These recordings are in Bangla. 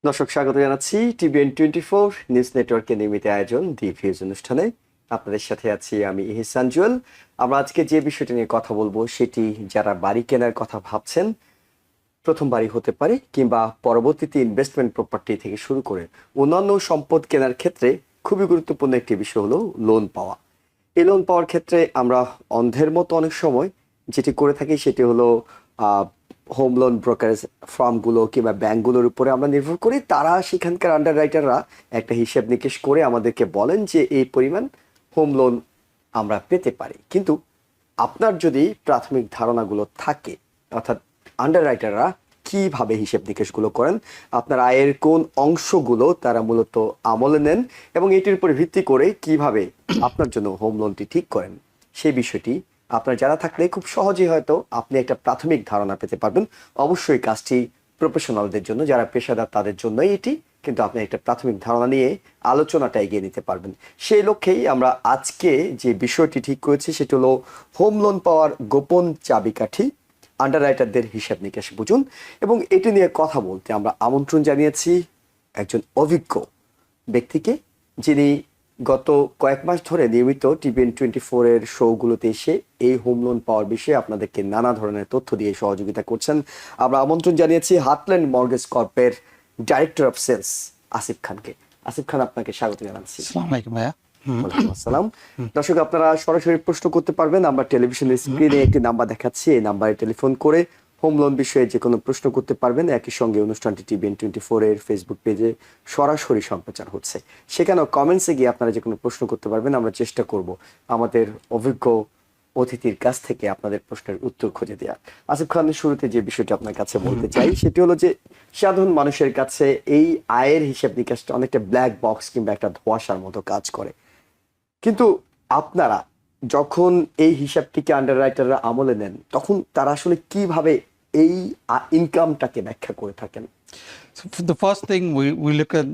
দর্শক স্বাগত জানাচ্ছি TVN24 নিউজ নেটওয়ার্কের নিয়মিত আয়োজন দি ভিউজ অনুষ্ঠানে। আপনাদের সাথে আছি আমি ইহসান জুয়েল। আমরা আজকে যে বিষয়টি নিয়ে কথা বলবো সেটি যারা বাড়ি কেনার কথা ভাবছেন, প্রথম বাড়ি হতে পারে কিংবা পরবর্তীতে ইনভেস্টমেন্ট প্রপার্টি থেকে শুরু করে অন্যান্য সম্পদ কেনার ক্ষেত্রে খুবই গুরুত্বপূর্ণ একটি বিষয় হলো লোন পাওয়া। এই লোন পাওয়ার ক্ষেত্রে আমরা অন্ধের মতো অনেক সময় যেটি করে থাকি সেটি হলো হোম লোন ব্রোকারেজ ফার্মগুলো কিংবা ব্যাংকগুলোর উপরে আমরা নির্ভর করি। তারা সেখানকার আন্ডার রাইটাররা একটা হিসেব নিকেশ করে আমাদেরকে বলেন যে এই পরিমাণ হোম লোন আমরা পেতে পারি। কিন্তু আপনার যদি প্রাথমিক ধারণাগুলো থাকে, অর্থাৎ আন্ডার রাইটাররা কিভাবে হিসেব নিকেশগুলো করেন, আপনার আয়ের কোন অংশগুলো তারা মূলত আমলে নেন এবং এটির উপর ভিত্তি করে কিভাবে আপনার জন্য হোম লোনটি ঠিক করেন, সেই বিষয়টি আপনার জানা থাকলে খুব সহজেই হয়তো আপনি একটা প্রাথমিক ধারণা পেতে পারবেন। অবশ্যই কাজটি প্রফেশনালদের জন্য, যারা পেশাদার তাদের জন্যই এটি, কিন্তু আপনি একটা প্রাথমিক ধারণা নিয়ে আলোচনাটা এগিয়ে নিতে পারবেন। সেই লক্ষ্যেই আমরা আজকে যে বিষয়টি ঠিক করেছি সেটি হলো হোম লোন পাওয়ার গোপন চাবিকাঠি, আন্ডার রাইটারদের হিসাব নিকাশ বুঝুন। এবং এটি নিয়ে কথা বলতে আমরা আমন্ত্রণ জানিয়েছি একজন অভিজ্ঞ ব্যক্তিকে, যিনি গত কয়েক মাস ধরে নিয়মিত TVN24 এর শোগুলোতে এসে এই হোম লোন পাওয়ার বিষয়ে আপনাদেরকে নানা ধরনের তথ্য দিয়ে সহযোগিতা করছেন। আমরা আমন্ত্রণ জানিয়েছি হার্টল্যান্ড মর্গেজ কর্পের ডাইরেক্টর অফ সেলস আসিফ খানকে। আসিফ খান, আপনাকে স্বাগত জানাচ্ছি। আসসালামু আলাইকুম ভাইয়া। ওয়ালাইকুম আসসালাম। দর্শক, আপনারা সরাসরি প্রশ্ন করতে পারবেন। আমরা টেলিভিশনের স্ক্রিনে একটি নাম্বার দেখাচ্ছি, এই নাম্বারে টেলিফোন করে হোম লোন বিষয়ে যে কোনো প্রশ্ন করতে পারবেন। একই সঙ্গে অনুষ্ঠানটি TVN24 এর ফেসবুক পেজে সরাসরি সম্প্রচার হচ্ছে, সেখানেও কমেন্টসে গিয়ে আপনারা যে কোনো প্রশ্ন করতে পারবেন। আমরা চেষ্টা করব আমাদের অভিজ্ঞ অতিথির কাছ থেকে আপনাদের প্রশ্নের উত্তর খুঁজে দেওয়া। আসিফ খান, শুরুতে যে বিষয়টি আপনার কাছে বলতে চাই সেটি হলো যে সাধারণ মানুষের কাছে এই আয়ের হিসাব নিকাশটা অনেকটা ব্ল্যাক বক্স কিংবা একটা ধোঁয়াশার মতো কাজ করে। কিন্তু আপনারা যখন এই হিসাবটিকে আন্ডার রাইটাররা আমলে নেন, তখন তারা আসলে কিভাবে এই ইনকামটাকে ব্যাখ্যা করে থাকেন? The first thing we look at,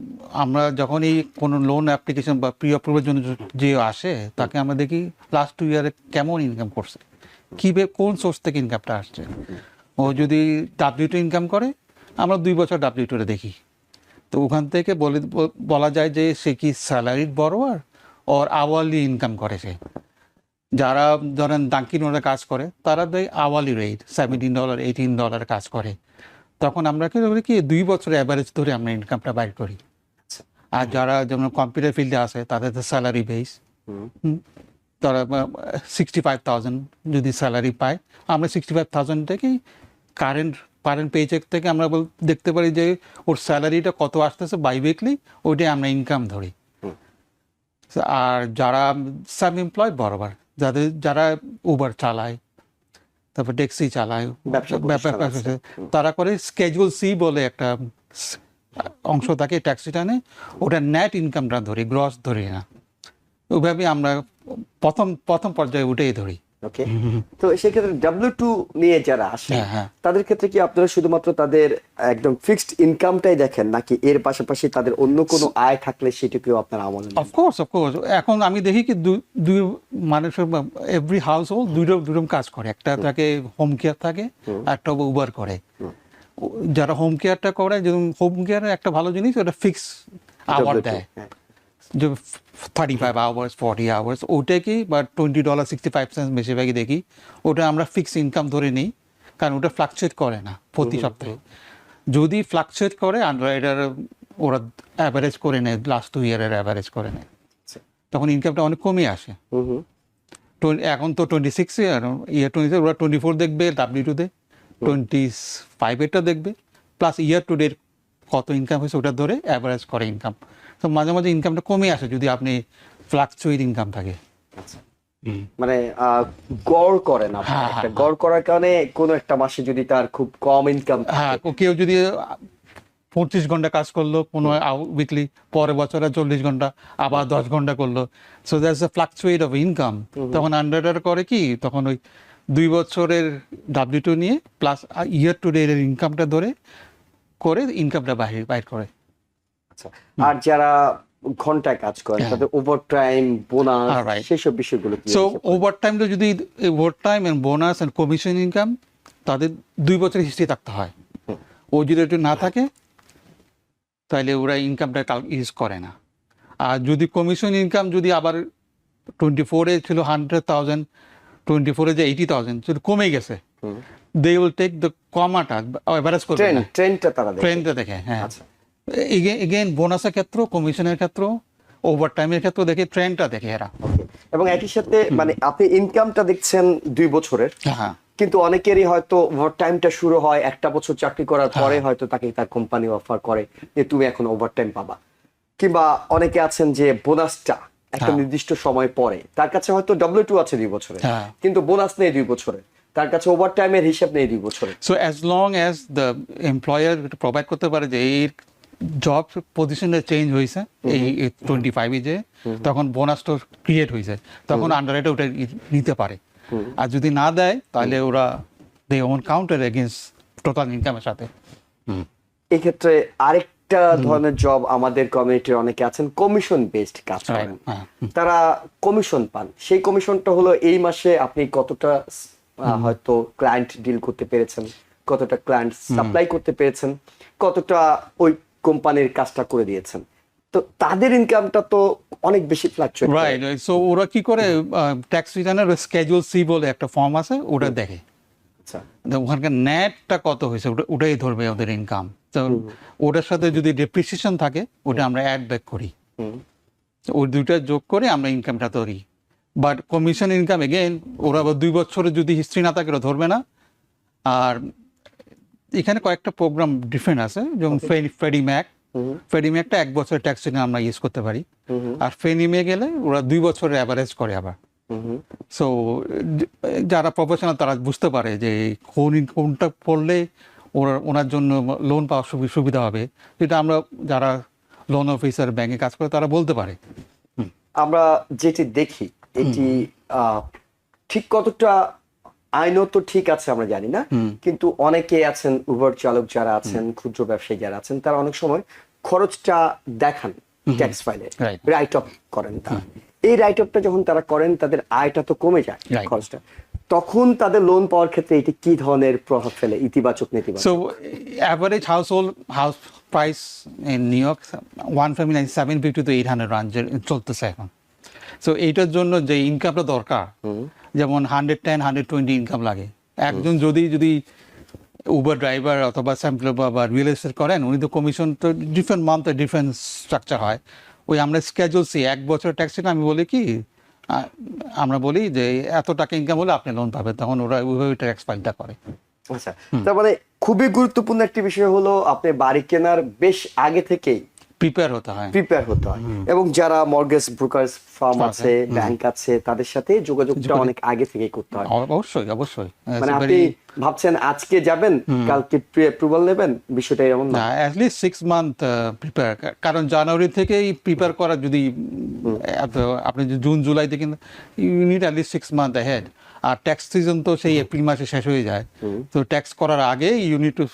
আমরা যখনই কোনো লোন অ্যাপ্লিকেশন বা প্রি অ্যাপ্রুভের জন্য যে আসে তাকে আমরা দেখি লাস্ট 2 ইয়ারে কেমন ইনকাম করছে, কীভাবে কোন সোর্স থেকে ইনকামটা আসছে। ও যদি W2 ইনকাম করে, আমরা 2 বছর W2 দেখি, তো ওখান থেকে বলা যায় যে সে কি স্যালারিড বড়োয়ার ওর আওয়ারলি ইনকাম করে। সে যারা ধরেন ডাঙ্কিন ওরা কাজ করে তারা দেয় আওয়ারলি রেট $17 $18 কাজ করে, তখন আমরা কি করি কি 2 বছরের অ্যাভারেজ ধরে আমরা ইনকামটা বাইর করি। আর যারা যেমন কম্পিউটার ফিল্ডে আসে তাদের তো স্যালারি বেস, তারা 65,000 যদি স্যালারি পায়, আমরা 65,000 থেকেই কারেন্ট পেচেক থেকে আমরা দেখতে পারি যে ওর স্যালারিটা কত আসতেছে বাই উইকলি, ওইটাই আমরা ইনকাম ধরি। আর যারা সাব এমপ্লয়েড বরাবর, যারা উবার চালায়, তারপর ট্যাক্সি চালায়, তারা করে স্কেজুয়াল সি বলে একটা অংশ থাকে ট্যাক্সি টানে, ওটা নেট ইনকামটা ধরি, গ্রস ধরি না। ওইভাবে আমরা প্রথম পর্যায়ে উঠেই ধরি। ওকে, তো সেক্ষেত্রে W2 নিয়ে যারা আসে তাদের ক্ষেত্রে কি আপনারা শুধুমাত্র তাদের একদম ফিক্সড ইনকামটাই দেখেন, নাকি এর পাশাপাশি তাদের অন্য কোনো আয় থাকলে সেটাকেও আপনারা আমলে নেন? অফকোর্স এখন আমি দেখি কি দুই মানুষের এভরি হাউস হোল্ড দুইরকম কাজ করে, একটা থাকে হোম কেয়ার থাকে, একটা উবার করে। যারা হোম কেয়ারটা করে, যেমন হোম কেয়ারের একটা ভালো জিনিস, ওটা ফিক্স আওয়ার দেয়, যে 35 আওয়ার্স 40 আওয়ার্স, ওটা কি বা $20.65 বেশিরভাগই দেখি, ওটা আমরা ফিক্স ইনকাম ধরে নিই, কারণ ওটা ফ্লাকচুয়েট করে না প্রতি সপ্তাহে। যদি ফ্লাকচুয়েট করে আন্ডাররাইটার ওরা অ্যাভারেজ করে নেয়, লাস্ট 2 ইয়ারের অ্যাভারেজ করে নেয়, তখন ইনকামটা অনেক কমে আসে। এখন তো 26 ইয়ার 26, ওরা 24 দেখবে W2 তে, 25 এরটা দেখবে, প্লাস ইয়ার টু ডেট কত ইনকাম হয়েছে ওটা ধরে অ্যাভারেজ করে ইনকাম। তো মাঝে মাঝে ইনকামটা কমে আসে যদি আপনি ফ্লাকচুয়েট ইনকাম থাকে। মানে গড় করে না, গড় করার কারণে কোনো একটা মাসে যদি তার খুব কম ইনকাম, কেউ যদি 25 ঘন্টা কাজ করলো কোনো উইকলি, পরের বছরে 40 ঘন্টা, আবার 10 ঘন্টা করলো, so that's a fluctuate of income. তখন আন্ডাররাইটার করে কি, তখন ওই 2 বছরের W2 নিয়ে প্লাস ইয়ার টু ডেট এর ইনকামটা ধরে করে ইনকামটা বাইর করে। আর যারা ঘন্টায় কাজ করে তাদের ওভারটাইম, বোনাস, সেসব বিষয়গুলো কি? সো ওভারটাইমটা যদি overtime and bonus and commission income, তাদের 2 বছরের হিস্ট্রি থাকতে হয়। ও যদি একটু না থাকে, তাহলে ওরা ইনকামটা ইউজ করে না। আর যদি কমিশন ইনকাম যদি আবার 24-এ ছিল 100,000, 24-এ যে 80,000 যদি কমে গেছে, দে উইল টেক দ্য কমাটা অ্যাভারেজ করবে না, ট্রেন্ডটা তারা দেখে। ট্রেন্ডটা দেখে। হ্যাঁ, আচ্ছা। এগেইন বোনাসের ক্ষেত্র, কমিশনের ক্ষেত্র, ওভার টাইমের ক্ষেত্র দেখে, ট্রেন্ডটা দেখে এরা। Okay. এবং একই সাথে মানে আপনি ইনকামটা দেখছেন 2 বছরের, হ্যাঁ, কিন্তু অনেকেরই হয়তো ওভার টাইমটা শুরু হয় 1টা বছর চাকরি করার পরে, হ্যাঁ। হয়তো তাকে তার কোম্পানি অফার করে যে তুমি এখন ওভার টাইম পাবা। কিংবা অনেকে আছেন যে বোনাসটা একটা হ্যাঁ। নির্দিষ্ট সময় পরে, তার কাছে হয়তো W2 আছে 2 বছরে, হ্যাঁ। কিন্তু বোনাস নেই 2 বছরে, তার কাছে ওভার টাইমের হিসাব নেই 2 বছরে। So as long as the employer provide করতে পারে যে এই জব পজিশনে চেঞ্জ হয়েছে এই 25-এ, যে তখন বোনাসটা ক্রিয়েট হয়েছে, তখন আন্ডাররাইটার ওটা নিতে পারে। আর যদি না দেয় তাহলে ওরা দে ওন কাউন্টার এগেইনস্ট টোটাল ইনকামের সাথে। এই ক্ষেত্রে আরেকটা ধরনের জব আমাদের কমিউনিটির অনেকে আছেন কমিশন বেসড কাজ করেন, হ্যাঁ। তারা কমিশন পান। সেই কমিশনটা হলো এই মাসে আপনি কতটা হয়তো ক্লায়েন্ট ডিল করতে পেরেছেন, কতটা ক্লায়েন্ট সাপ্লাই করতে পেরেছেন, কতটা ওই কোম্পানির কাজটা করে দিয়েছেন। তো তাদের ইনকামটা তো অনেক বেশি ফ্লাকচুয়েট করে। রাইট। সো ওরা কি করে, ট্যাক্স রিটার্নের স্কেজুয়াল সি বলে একটা ফর্ম আছে, ওটা দেখে। আচ্ছা। ওখানকার নেটটা কত হয়েছে ওটাই ধরবে ওদের ইনকাম। তো ওটার সাথে যদি ডেপ্রিসিয়েশন থাকে, ওটা আমরা অ্যাড ব্যাক করি, ওই দুইটা যোগ করে আমরা ইনকামটা ধরি। বাট কমিশন ইনকাম এগেইন ওরা 2 বছরের যদি হিস্ট্রি না থাকে ওরা ধরবে না। আর এখানে কয়েকটা প্রোগ্রাম ডিফারেন্ট আছে, যেমন ফেডি ম্যাকটা 1 বছরের ট্যাক্স রিটার্ন আমরা ইউজ করতে পারি। আর ফেনিমে গেলে ওরা 2 বছরের অ্যাভারেজ করে আবার। সো যারা প্রফেশনাল তারা বুঝতে পারে যে কোনটা পড়লে ওনার জন্য লোন পাওয়ার সুবিধা হবে, যেটা আমরা যারা লোন অফিসার ব্যাংকে কাজ করে তারা বলতে পারে। আমরা যেটি দেখি এটি ঠিক কতটা আইনত ঠিক আছে আমরা জানি না, কিন্তু অনেকে আছেন উবার চালক যারা আছেন, ক্ষুদ্র ব্যবসায়ী যারা আছেন, তারা অনেক সময় খরচটা দেখান ট্যাক্স ফাইলে, Right. রাইট অফ করেন তারা। এই রাইট অফটা যখন তারা করেন তাদের আয়টা তো কমে যায়, Right. খরচটা। তখন তাদের লোন পাওয়ার ক্ষেত্রে এটি কি ধরনের প্রভাব ফেলে, ইতিবাচক নেতিবাচক? So average house price in New York 1 family 750 to 800 range চলতেছে এখন। সো এইটার জন্য যে ইনকামটা দরকার, যেমন 110, 120 ইনকাম লাগে একজন। যদি উবার ড্রাইভার অথবা স্যাম্পল বা রিয়েল এস্টেট করেন, উনি তো কমিশন তো ডিফারেন্ট মান্থে ডিফারেন্ট স্ট্রাকচার হয়। ওই আমরা স্কেজুল সি 1 বছর ট্যাক্সিটা আমি বলি কি, আমরা বলি যে এত টাকা ইনকাম হলে আপনি লোন পাবেন, তখন ওরা ওইভাবে ট্যাক্স ফাইলটা করে। আচ্ছা, তার মানে খুবই গুরুত্বপূর্ণ একটি বিষয় হলো আপনি বাড়ি কেনার বেশ আগে থেকেই প্রিপেয়ার হতে হয়। এবং যারা মর্গেজ ব্রোকার্স ফার্ম আছে, ব্যাংক আছে, তাদের সাথে যোগাযোগটা অনেক আগে থেকেই করতে হয়। অবশ্যই। মানে আপনি ভাবছেন আজকে যাবেন, কালকে প্রি অ্যাপ্রুভাল নেবেন, বিষয়টা এমন না। অ্যাটলিস্ট 6 মান্থ প্রিপেয়ার, কারণ জানুয়ারি থেকেই প্রিপেয়ার করা। যদি আপনি জুন জুলাই থেকে, you need at least 6 month ahead. আর ট্যাক্স সিজন তো সেই এপ্রিল মাসে শেষ হয়ে যায়। তো ট্যাক্স করার আগে you need to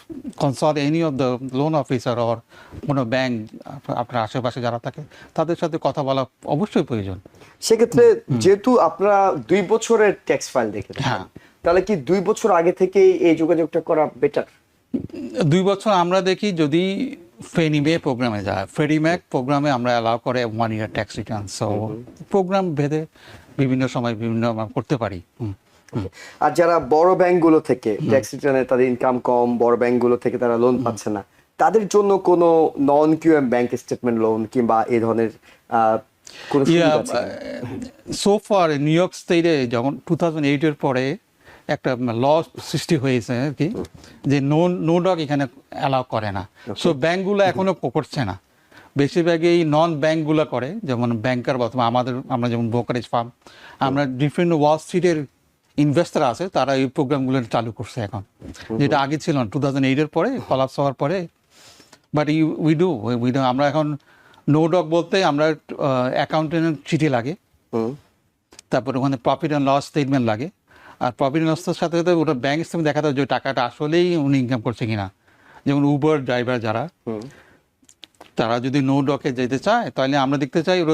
consult any of the loan officer or কোনো ব্যাংক, আপনার আশেপাশে যারা থাকে তাদের সাথে কথা বলা অবশ্যই প্রয়োজন। সেক্ষেত্রে যেহেতু আপনারা 2 বছরের ট্যাক্স ফাইল দেখে থাকেন, তাহলে কি 2 বছর আগে থেকেই এই যোগাযোগটা করা বেটার? 2 বছর আমরা দেখি যদি ফেনিমে প্রোগ্রামে যায়, ফেডিম্যাক প্রোগ্রামে আমরা অ্যালাউ করে 1 ইয়ার ট্যাক্স রিটার্ন। সো প্রোগ্রাম ভেদে বিভিন্ন সময় বিভিন্ন আমরা করতে পারি। আর যারা বড় ব্যাংকগুলো থেকে ট্যাক্স রিটার্নে তাদের ইনকাম কম, বড় ব্যাংকগুলো থেকে তারা লোন পাচ্ছে না, তাদের জন্য কোনো নন কিউএম ব্যাংক স্টেটমেন্ট লোন কিংবা এই ধরনের কোনো সুবিধা আছে? সো ফার নিউ ইয়র্ক স্টেটে যখন 2008-এর পরে একটা ল সৃষ্টি হয়েছে আর কি, যে নো ডগ এখানে অ্যালাউ করে না। সো ব্যাংকগুলো এখনো করছে না, বেশিরভাগই নন ব্যাংকগুলো করে, যেমন ব্যাংকার বা আমরা যেমন ব্রোকারেজ ফার্ম, আমরা ডিফারেন্ট ওয়াল স্ট্রিটের ইনভেস্টর আছে, তারা এই প্রোগ্রামগুলো চালু করছে এখন, যেটা আগে ছিল না 2008-এর পরে কলাপস হওয়ার পরে। বাট উই ডু আমরা এখন নো ডগ বলতে আমরা অ্যাকাউন্টেন্ট চিঠি লাগে, তারপরে ওখানে প্রফিট অ্যান্ড লস স্টেটমেন্ট লাগে। আর প্রফিট অ্যান্ড লসের সাথে সাথে ওটা ব্যাংক স্টেটমেন্ট দেখাতে হয় যে টাকাটা আসলেই উনি ইনকাম করছে কিনা। যেমন উবার ড্রাইভার যারা, তারা যদি নো ডকে যেতে চায়, তাহলে আমরা দেখতে চাই ওর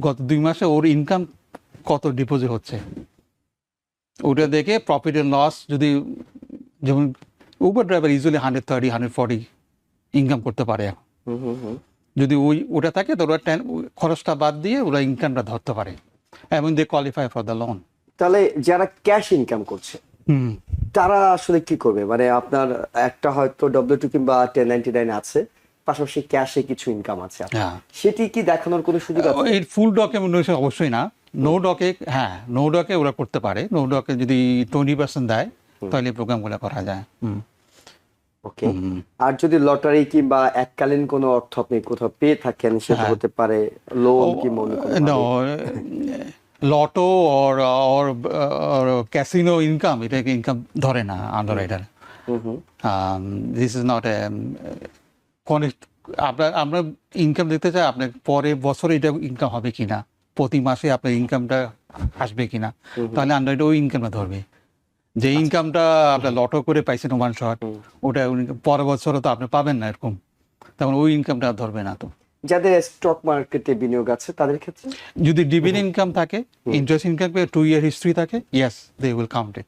গত 2 মাসে ওর ইনকাম কত ডিপোজিট হচ্ছে, ওটা দেখে প্রফিট অ্যান্ড লস। যদি যেমন উবার ড্রাইভার ইউজুয়ালি 130, 140 ইনকাম করতে পারে হুম হুম হুম। যদি ওটা থাকে তো ওরা খরচটা বাদ দিয়ে ওরা ইনকামটা ধরতে পারে এবং দে কোয়ালিফাই ফর দ্য লোন। তাহলে যারা ক্যাশ ইনকাম করছে হুম। তারা আসলে কি করবে? মানে আপনার একটা হয়তো W2 কিংবা 1099 আছে, পাশাপাশি ক্যাশে কিছু ইনকাম আছে আপনার, হ্যাঁ, সেটি কি দেখানোর কোনো সুযোগ আছে? এই ফুল ডকুমেন্টেশন অবশ্যই না। নো ডকে, হ্যাঁ, নো ডকে ওরা করতে পারে। নো ডকে যদি 20% দেয় তাহলে প্রোগ্রামগুলো করা যায়। ওকে। আর যদি লটারি কিংবা এককালীন কোনো অর্থ আপনি কোথাও পেয়ে থাকেন, সেটা হ্যাঁ। হতে পারে লোন কিংবা অন্য কোনো নো, ভাবে। লটো or ক্যাসিনো ইনকাম, এটাকে ইনকাম ধরে না underwriter. Hmm hmm this is not a আমরা ইনকাম দেখতে চাই আপনার পরে বছরে এটা ইনকাম হবে কিনা, প্রতি মাসে আপনার ইনকামটা আসবে কিনা, তাহলে আন্ডাররাইটার ওই ইনকামটা ধরবে। যে ইনকামটা আপনার লটো করে পাইছেন ওয়ান শট, ওটা পরের বছরও তো আপনি পাবেন না এরকম, তখন ওই ইনকামটা ধরবে না। তো যাদের স্টক মার্কেটে বিনিয়োগ আছে তাদের ক্ষেত্রে যদি ডিভিডেন্ড ইনকাম থাকে, ইন্টারেস্ট ইনকাম 2 year হিস্ট্রি থাকে, yes they will count it.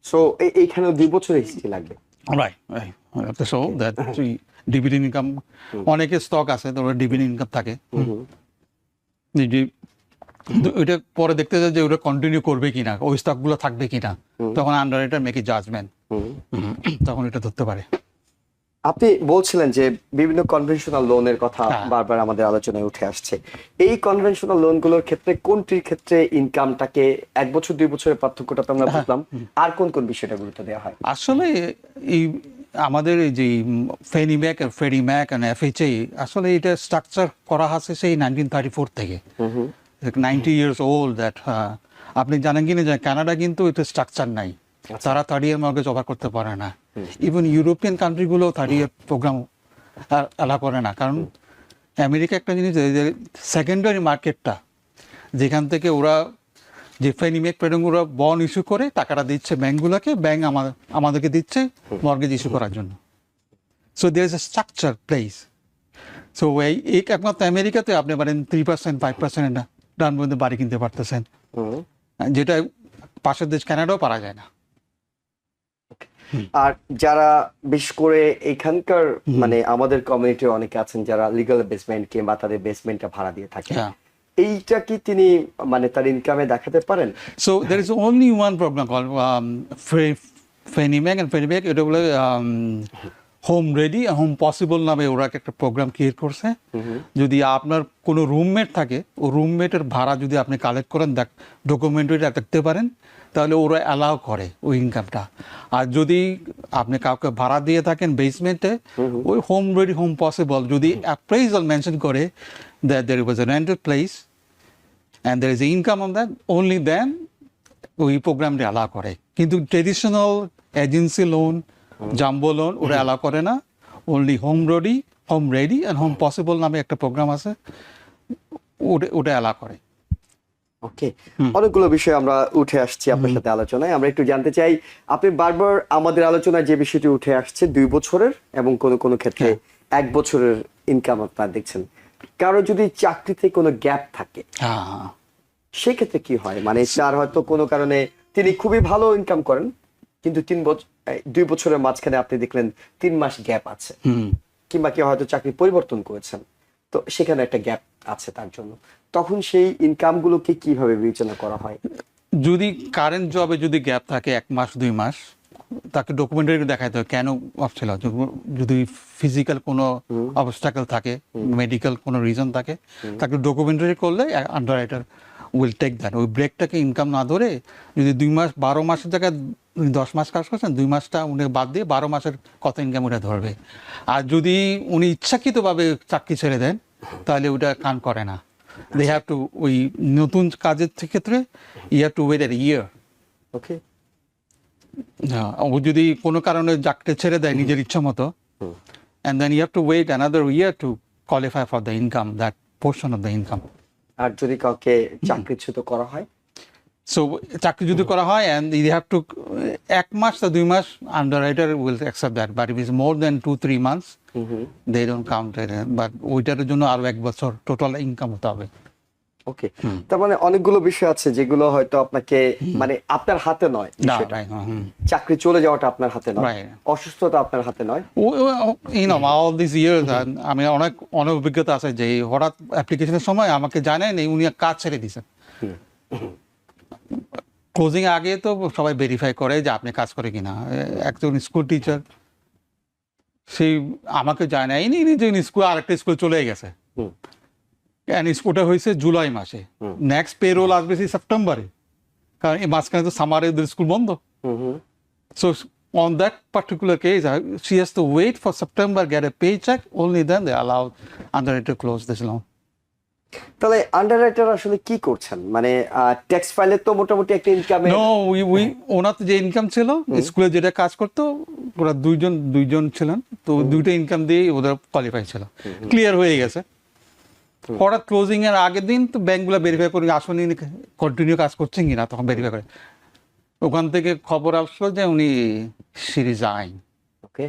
So এইখানেও 2 বছরের হিস্ট্রি লাগবে। Right, so that dividend income, অনেকে স্টক আছে তো ডিভিডেন্ড ইনকাম থাকে, ওইটা পরে দেখতে যায় যে ওটা কন্টিনিউ করবে কিনা, ওই স্টকগুলো থাকবে কিনা, তখন আন্ডাররাইটার মেক এ জাজমেন্ট, তখন এটা ধরতে পারে। আপনি বলছিলেন যে বিভিন্ন কনভেনশনাল লোনের কথা হ্যাঁ। বারবার আমাদের আলোচনায় উঠে আসছে। এই কনভেনশনাল লোনগুলোর ক্ষেত্রে কোনটির ক্ষেত্রে ইনকামটাকে 1 বছর 2 বছরের পার্থক্যটা তো আমরা বুঝলাম, আর কোন কোন বিষয়টা গুরুত্ব দেওয়া হয়? আসলে এই আমাদের এই যে ফেনি ম্যাক আর ফ্রেডি ম্যাক আর এফএইচএ, আসলে এটা স্ট্রাকচার করা আছে সেই 1934 থেকে, 90 years old দ্যাট। আপনি জানেন কিনা যে কানাডা কিন্তু এটা স্ট্রাকচার নাই, তারা 30 year মর্গেজ অফার করতে পারে না। ইভেন ইউরোপিয়ান কান্ট্রিগুলো 30 year প্রোগ্রাম অ্যালাউ করে না, কারণ আমেরিকা একটা জিনিস যে সেকেন্ডারি মার্কেটটা, যেখান থেকে ওরা যে ফেনিমেক প্রেডং ওরা বন্ড ইস্যু করে টাকাটা দিচ্ছে ব্যাংকগুলোকে, ব্যাংক আমাদেরকে দিচ্ছে মর্গেজ ইস্যু করার জন্য। So there is a structure place. সো এই একমাত্র আমেরিকাতে আপনি পারেন 3% 5% ডান মধ্যে বাড়ি কিনতে পারতেছেন, যেটা পাশের দেশ কানাডাও পারা যায় না। আর যারা বিশেষ করে এখানকার মানে আমাদের কমিউনিটির অনেকে আছেন যারা লিগ্যাল বেসমেন্ট কিংবা তাদের বেসমেন্টটা ভাড়া দিয়ে থাকে, হ্যাঁ। এইটা কি তিনি মানে তার ইনকামে দেখাতে পারেন? So there is only one program called Fannie Mae and Freddie Mac, এটা বলে হোম রেডি হোম পসিবল নামে ওরা একটা প্রোগ্রাম ক্রিয়েট করছে। যদি আপনার কোনো রুমমেট থাকে, ও রুমমেটের ভাড়া যদি আপনি কালেক্ট করেন, ডকুমেন্টারি দেখতে পারেন, তাহলে ওরা অ্যালাউ করে ওই ইনকামটা। আর যদি আপনি কাউকে ভাড়া দিয়ে থাকেন বেসমেন্টে, ওই হোম রেডি হোম পসিবল যদি অ্যাপ্রেইজাল মেনশন করে that there was a rented place and there is income on that, only then ওই প্রোগ্রামটা অ্যালাউ করে। কিন্তু traditional agency loan, jumbo loan ওরা অ্যালাউ করে না। Only home ready and home possible নামে একটা প্রোগ্রাম আছে, ওটা অ্যালাউ করে। ওকে, অনেকগুলো বিষয় আমরা উঠে আসছি আপনার সাথে আলোচনায়। আমরা একটু জানতে চাই, আপনি বারবার আমাদের আলোচনায় যে বিষয়টি উঠে আসছে 2 বছরের এবং কোনো কোনো ক্ষেত্রে 1 বছরের ইনকাম আপনারা দেখছেন। কারো যদি চাকরিতে কোনো গ্যাপ থাকে, হ্যাঁ, সেক্ষেত্রে কি হয়? মানে তার হয়তো কোনো কারণে তিনি খুবই ভালো ইনকাম করেন, কিন্তু 2 বছরের মাঝখানে আপনি দেখলেন 3 মাস গ্যাপ আছে, কিংবা কেউ হয়তো চাকরি পরিবর্তন করেছেন, তো সেখানে একটা গ্যাপ আছে তার জন্য, তখন সেই ইনকামগুলোকে কিভাবে বিবেচনা করা হয়? যদি কারেন্ট জবে যদি গ্যাপ থাকে 1 মাস 2 মাস, তাকে ডকুমেন্টারি দেখাইতে হয় কেন অফ ছিল। যদি ফিজিক্যাল কোনো অবস্টাকেল থাকে, মেডিকেল কোনো রিজন থাকে, তাকে ডকুমেন্টারি করলে আন্ডাররাইটার উইল টেক দ্যাট। ওই ব্রেকটাকে ইনকাম না ধরে, যদি 2 মাস 12 মাসের জায়গায় 10 মাস কাজ করছেন, 2 মাসটা উনি বাদ দিয়ে 12 মাসের কত ইনকাম ওটা ধরবে। আর যদি উনি ইচ্ছাকৃতভাবে চাকরি ছেড়ে দেন, তাহলে ওটা কান করে না। দে হ্যাভ টু, ওই নতুন কাজের ক্ষেত্রে you have two wait a ইয়ার। ওকে, ও যদি কোনো কারণে চাকরি ছেড়ে দেয় নিজের ইচ্ছা মতো, and then you have to wait another year to qualify for the income, that portion of the income. আর যদি কাউকে চাকরিচ্যুত করা হয়? So চাকরি যদি করা হয় and you have to 1 মাস বা 2 মাস, underwriter will accept that, but if it's more than 2-3 months, they don't count it, but ওইটার জন্য আরো 1 বছর টোটাল ইনকাম হতে হবে। ওকে, তার মানে অনেকগুলো বিষয় আছে যেগুলো হয়তো আপনাকে মানে আপনার হাতে নয় না বিষয়টা। রাইট চাকরি চলে যাওয়াটা আপনার হাতে নয়, Right. অসুস্থতা আপনার হাতে নয়। all these years আমি অনেক অনেক অভিজ্ঞতা আছে যে হঠাৎ অ্যাপ্লিকেশনের সময় আমাকে জানেন উনি কাজ ছেড়ে দিয়েছেন। ক্লোজিং আগে তো সবাই ভেরিফাই করে যে আপনি কাজ করে কিনা। একজন স্কুল টিচার সেই আমাকে জানায়নি যে স্কুল আরেকটা স্কুল চলে গেছে। হুম। ওটা হয়েছে জুলাই মাসে, নেক্সট পে রোল আসবে সেই সেপ্টেম্বরে, কারণ এই মাঝখানে তো সামারে ওদের স্কুল বন্ধ। So on that particular case, she has to wait for September, get a paycheck. Only then they allow underwriter to close this loan. তাহলে আন্ডাররাইটার আসলে কি করছেন, মানে ট্যাক্স ফাইলে তো মোটামুটি একটা ইনকামে। No, ওনার তো যে ইনকাম ছিল স্কুলে যেটা কাজ করতো, ওরা দুইজন ছিলেন, তো দুইটা ইনকাম দিয়ে ওদের কোয়ালিফাই ছিল, ক্লিয়ার হয়ে গেছে। হঠাৎ ক্লোজিং এর আগের দিন তো ব্যাংকগুলো ভেরিফাই করে আসলে কন্টিনিউ কাজ করছেন কিনা, তখন ভেরিফাই করে ওখান থেকে খবর আসলো যে উনি resign. Okay,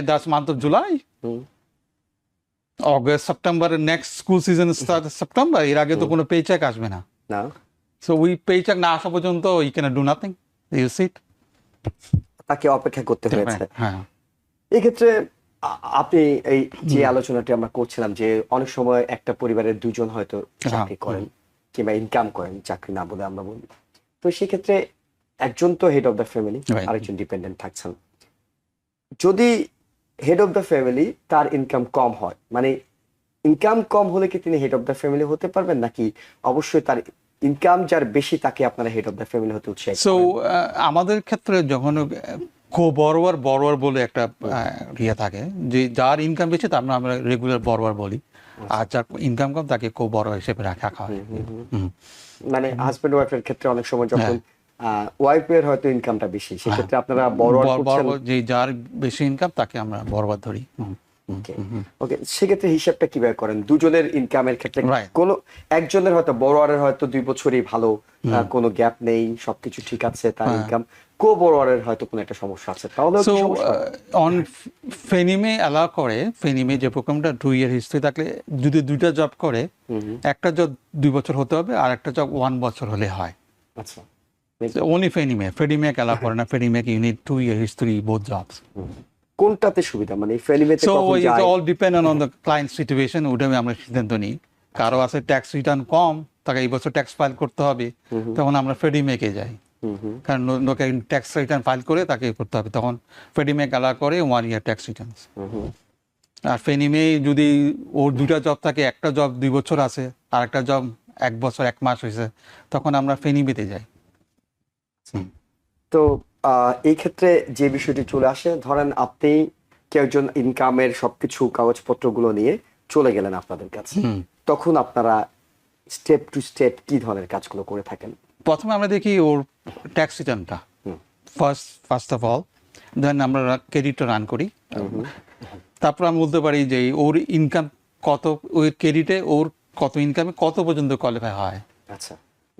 that's month of July, August, September, next school season start September, এর আগে তো কোনো পেচেক আসবে না। না, সো ওই পেচেক না আসা পর্যন্ত you can do nothing, you sit. তাকে অপেক্ষা করতে হয়েছে। হ্যাঁ, এক্ষেত্রে আপনি এই যে আলোচনাটি আমরা করছিলাম যে অনেক সময় একটা পরিবারের দুজন হয়তো চাকরি করেন কিংবা ইনকাম করেন, চাকরি না বলে আমরা বলি, তো সেক্ষেত্রে একজন তো হেড অফ দ্য ফ্যামিলি, আরেকজন ডিপেন্ডেন্ট থাকছেন। যদি হেড অফ দ্য ফ্যামিলি তার ইনকাম কম হয়, মানে ইনকাম কম হলে কি তিনি হেড অফ দ্য ফ্যামিলি হতে পারবেন, নাকি অবশ্যই তার ইনকাম যার বেশি তাকে আপনারা হেড অফ দ্য ফ্যামিলি হতে উৎসাহিত সো করেন? আমাদের ক্ষেত্রে যখন বড়োয়ার বলে একটা ইয়ে থাকে, যে যার ইনকাম বেশি তার আমরা রেগুলার বড়োয়ার বলি, আর যার ইনকাম কম তাকে বড় হিসেবে রাখা হয়। মানে হাজবেন্ড ওয়াইফের ক্ষেত্রে অনেক সময় যখন ওয়াইফের হয়তো ইনকামটা বেশি, সেক্ষেত্রে আপনারা বড় যে যার বেশি ইনকাম তাকে আমরা বড়বার ধরি। ওকে, সেক্ষেত্রে হিসাবটা কিভাবে করেন দুজনের ইনকামের ক্ষেত্রে? Right. কোন একজনের হয়তো বড়োয়ারের হয়তো 2 বছরই ভালো, কোনো গ্যাপ নেই, সবকিছু ঠিক আছে তার ইনকাম, কো বড়োয়ারের হয়তো কোনো একটা সমস্যা আছে, তাহলে সো অন ফেনিমে অ্যালাউ করে, ফেনিমে যে প্রোগ্রামটা 2 ইয়ার হিস্ট্রি থাকলে যদি দুইটা জব করে, একটা জব 2 বছর হতে হবে আর একটা জব 1 বছর হলে হয়। আচ্ছা, ওনলি ফ্রেডিমে অ্যালাউ করে না, Freddie Mac you need 2 year history both jobs. কোনটাতে সুবিধা, মানে ফেলিমেতে সো কখন ইট যায়? All depend on the client situation, ওটা আমরা সিদ্ধান্ত নিই। কারো আছে ট্যাক্স রিটার্ন কম, তাকে এই বছর ট্যাক্স ফাইল করতে হবে, তখন আমরা ফ্রেডিমেকে যাই, কারণ লোকে ট্যাক্স রিটার্ন ফাইল করে তাকে করতে হবে, তখন ফ্রেডিমেক অ্যালাউ করে 1 ইয়ার ট্যাক্স রিটার্ন। আর ফেনিমে যদি ওর 2টা জব থাকে, একটা জব 2 বছর আছে আর একটা জব 1 বছর 1 মাস হয়েছে, তখন আমরা ফেনিমেতে যাই। তো এই ক্ষেত্রে যে বিষয়টি চলে আসে, ধরেন আপনি কেউ একজন ইনকামের সবকিছু কাগজপত্রগুলো নিয়ে চলে গেলেন আপনাদের কাছে, তখন আপনারা স্টেপ টু স্টেপ কি ধরনের কাজগুলো করে থাকেন? প্রথমে আমরা দেখি ওর ট্যাক্স রিটার্নটা ফার্স্ট অফ অল, দেন আমরা ক্রেডিটটা রান করি, তারপর আমি বলতে পারি যে ওর ইনকাম কত, ওই ক্রেডিটে ওর কত ইনকামে কত পর্যন্ত কোয়ালিফাই হয়। আচ্ছা,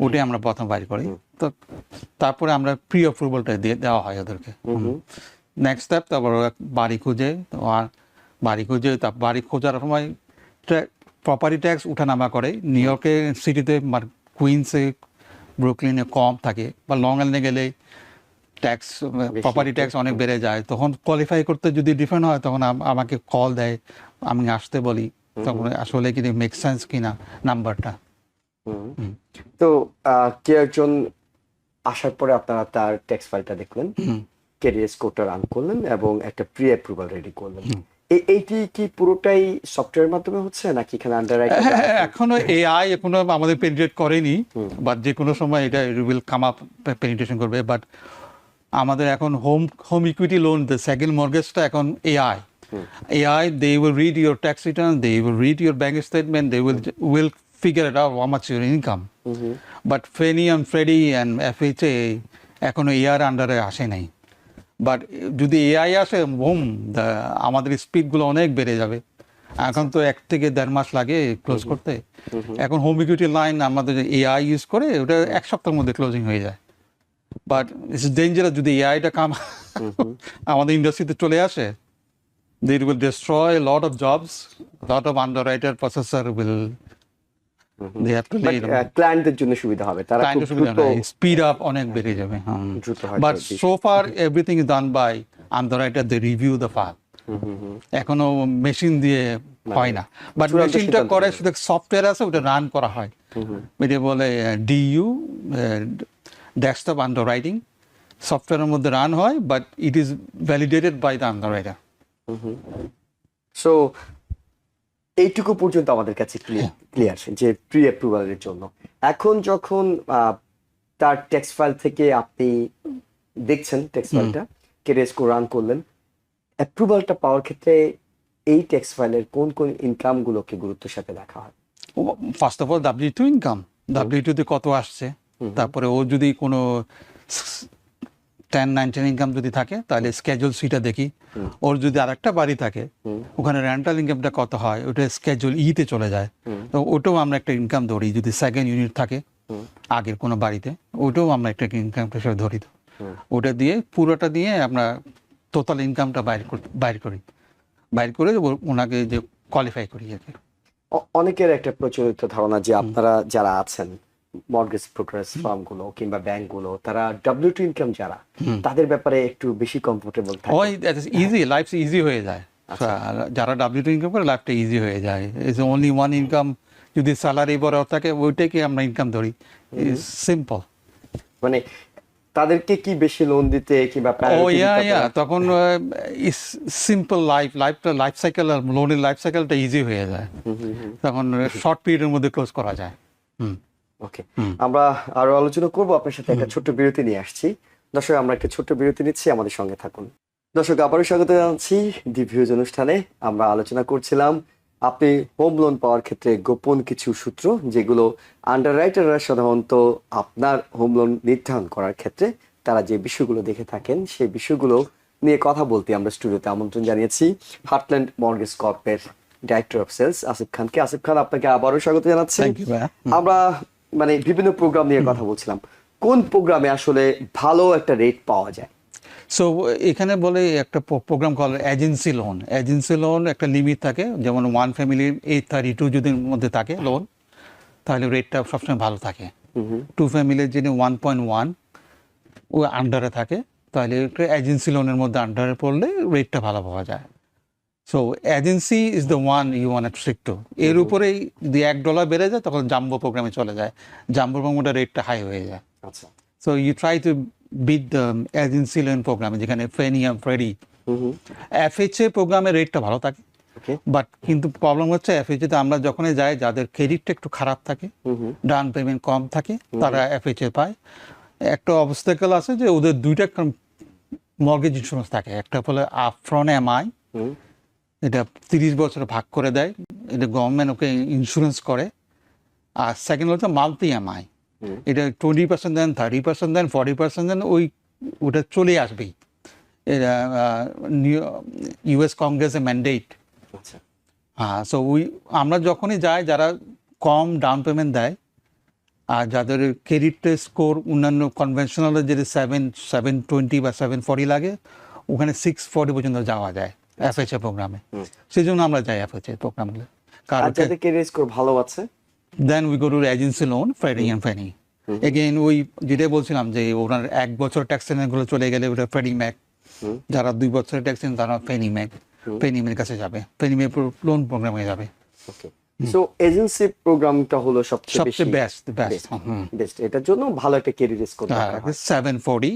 ওটাই আমরা প্রথম বাইর করি, তো তারপরে আমরা প্রি অ্যাপ্রুভালটা দেওয়া হয় ওদেরকে। নেক্সট স্টেপ, তারপর বাড়ি খুঁজে, আর বাড়ি খোঁজার সময় প্রপার্টি ট্যাক্স উঠানামা করে। নিউ ইয়র্কে সিটিতে, কুইন্সে, ব্রুকলিনে কম থাকে, বা লং আইল্যান্ডে গেলে ট্যাক্স, প্রপার্টি ট্যাক্স অনেক বেড়ে যায়, তখন কোয়ালিফাই করতে যদি ডিফারেন্ট হয় তখন আমাকে কল দেয়, আমি আসতে বলি, তখন আসলে কি মেক সেন্স কিনা নাম্বারটা। তো কেউ একজন আসার পরে আপনারা তার ট্যাক্স ফাইলটা দেখলেন, ক্রেডিট স্কোরটা রান করলেন এবং একটা প্রি অ্যাপ্রুভাল রেডি করলেন। এইটি কি পুরোটাই সফটওয়্যারের মাধ্যমে হচ্ছে নাকি এখানে আন্ডাররাইটার? এখনো এআই এখনো আমাদের পেনিট্রেট করেনি, বাট যে কোনো সময় এটা উইল কাম আপ, পেনিট্রেশন করবে। বাট আমাদের এখন home equity loan, the second মর্গেজটা এখন AI, they will read your tax return, they will read your bank statement, they will figure it out how much your income. But Fannie and Freddie and FHA এখনো এআর আন্ডারে আসে নাই। বাট যদি এআই আসে, আমাদের স্পিডগুলো অনেক বেড়ে যাবে। এখন তো 1 থেকে 1.5 মাস লাগে ক্লোজ করতে, এখন হোম ইকুইটি লাইন আমাদের এআই ইউজ করে ওটা 1 সপ্তাহের মধ্যে ক্লোজিং হয়ে যায়। বাট ইটস ডেঞ্জারাস যদি এআইটা আমাদের ইন্ডাস্ট্রিতে চলে আসে, they will destroy a lot of jobs, a lot of underwriter processor will they have to lay ক্লায়েন্টদের জন্য সুবিধা হবে, তারা খুব দ্রুত স্পিড আপ অনেক বেড়ে যাবে। দ্রুত হয়তো but so far everything is done by underwriter, they review the file. এখনো মেশিন দিয়ে হয় না, বাট চূড়ান্ত মেশিনটা সিদ্ধান্ত করে নেবে। শুধু সফটওয়্যার আছে, ওটা রান করা হয়। এটা বলে ডিইউ, ডেস্কটপ আন্ডাররাইটিং সফটওয়্যারের মধ্যে রান হয়, but it is validated by the underwriter. So এইটুকু পর্যন্ত আমাদের কাছে ক্লিয়ার যে প্রি অ্যাপ্রুভালের জন্য। এখন যখন তার টেক্সট ফাইল থেকে আপনি দেখছেন টেক্সট ফাইলটা, কেরিয়ার স্কোর রান করলেন, অ্যাপ্রুভালটা পাওয়ার ক্ষেত্রে এই টেক্সট ফাইলের কোন কোন ইনকামগুলোকে গুরুত্বের সাথে দেখা হয়? First of all W2 income, W2 তে কত আসছে, তারপরে ও যদি কোনো 1099 ইনকাম যদি থাকে তাহলে স্কেজুল সিটা দেখি। ওর যদি আরেকটা বাড়ি থাকে ওখানে রেন্টাল ইনকামটা কত হয়, ওটা স্কেজুল তে চলে যায়। তো ওটাও আমরা একটা ইনকাম ধরি। যদি সেকেন্ড ইউনিট থাকে আগের কোনো বাড়িতে, ওটাও আমরা একটা ইনকাম হিসেবে ধরি। তো ওটা দিয়ে পুরোটা দিয়ে আমরা টোটাল ইনকামটা বাইর করি, বাইর করে ওনাকে যে কোয়ালিফাই করি আর কি। অনেকের একটা প্রচলিত ধারণা যে আপনারা যারা আছেন মর্গেজ ব্রোকারেজ ফার্মগুলো কিংবা ব্যাংকগুলো, তারা W2 ইনকাম যারা, তাদের ব্যাপারে একটু বেশি কমফোর্টেবল থাকে। ওই ইজি, লাইফ ইজি হয়ে যায়। যারা W2 ইনকাম করে লাইফটা ইজি হয়ে যায়। ইজ অনলি ওয়ান ইনকাম, যদি স্যালারি বড় থাকে ওইটাকে আমরা ইনকাম ধরি। সিম্পল। মানে তাদেরকে কি বেশি লোন দিতে কিংবা ও ইয়া তখন সিম্পল লাইফ সাইকেল আর লোনের লাইফ সাইকেলটা ইজি হয়ে যায়। তখন শর্ট পিরিয়ডের মধ্যে ক্লোজ করা যায়। ওকে, আমরা আরো আলোচনা করবো আপনার সাথে। একটা ছোট্ট বিরতি নিয়ে আসছি। দর্শক, আমরা একটা ছোট্ট বিরতি নিচ্ছি, আমাদের সঙ্গে থাকুন। দর্শক, আবারও স্বাগত জানাচ্ছি দি ভিউজ অনুষ্ঠানে। আমরা আলোচনা করছিলাম আপনি হোম লোন পাওয়ার ক্ষেত্রে গোপন কিছু সূত্র, যেগুলো আন্ডাররাইটাররা সাধারণত আপনার হোম লোন নির্ধারণ করার ক্ষেত্রে তারা যে বিষয়গুলো দেখে থাকেন, সেই বিষয়গুলো নিয়ে কথা বলতে আমরা স্টুডিওতে আমন্ত্রণ জানিয়েছি হার্টল্যান্ড মর্গেজ কর্পের ডাইরেক্টর অফ সেলস আসিফ খানকে। আসিফ খান, আপনাকে আবারও স্বাগত জানাচ্ছি। আমরা মানে বিভিন্ন প্রোগ্রাম নিয়ে কথা বলছিলাম, কোন প্রোগ্রামে আসলে ভালো একটা রেট পাওয়া যায়? সো এখানে বলে একটা programme call agency loan. Agency loan একটা লিমিট থাকে, যেমন ওয়ান ফ্যামিলি 832 যদি মধ্যে থাকে লোন, তাহলে রেটটা সবসময় ভালো থাকে। টু ফ্যামিলির যিনি 1.1 ও আন্ডারে থাকে, তাহলে এজেন্সি লোনের মধ্যে আন্ডারে পড়লে রেটটা ভালো পাওয়া যায়। So agency is the one you want to stick to. এর উপরেই যদি $1 বেড়ে যায় তখন জাম্বো প্রোগ্রামে চলে যায়। জাম্বো প্রোগ্রামটা রেটটা হাই হয়ে যায়। আচ্ছা, so you try to beat the agency loan প্রোগ্রামে, যেখানে ফ্রেনি আর ফ্রেডি। FHA প্রোগ্রামের রেটটা ভালো থাকে, বাট কিন্তু প্রবলেম হচ্ছে FHA তে আমরা যখনই যাই যাদের ক্রেডিটটা একটু খারাপ থাকে, ডাউন পেমেন্ট কম থাকে, তারা FHA পায়। একটা অবস্টাকেল আছে যে ওদের দুইটা মর্গেজ ইন্স্যুরেন্স থাকে। একটা বলে আপফ্রন্ট MI, এটা 30 বছরে ভাগ করে দেয়, এটা গভর্নমেন্ট ওকে ইন্স্যুরেন্স করে। আর সেকেন্ড হচ্ছে মাল্টি MI, এটা 20% দেন, 30% দেন, 40% দেন, ওটা চলে আসবেই। এটা US কংগ্রেসের ম্যান্ডেট। হ্যাঁ, সো আমরা যখনই যাই, যারা কম ডাউন পেমেন্ট দেয় আর যাদের ক্রেডিট স্কোর অন্যান্য কনভেনশনালের যদি 720 বা 740 লাগে, ওখানে 640 পর্যন্ত যাওয়া যায় FHA প্রোগ্রামে। সেই জন্য আমরা যাই FHA প্রোগ্রামে। কারণ যাদের ক্রেডিট স্কোর ভালো আছে, then we go to agency loan, Freddie and Fannie. Again ওই যেটাই বলছিলাম যে ওনার 1 বছর ট্যাক্স গুলো চলে গেলে ওটা ফ্রেডি ম্যাক, যারা 2 বছরের ট্যাক্স তারা ফেনি ম্যাক, ফেনি ম্যাকের কাছে যাবে, ফেনি ম্যাক লোন প্রোগ্রামে যাবে। সো এজেন্সি প্রোগ্রামটা হলো সবচেয়ে বেস্ট। এটার জন্য ভালো একটা ক্রেডিট স্কোর দরকার হয়। 740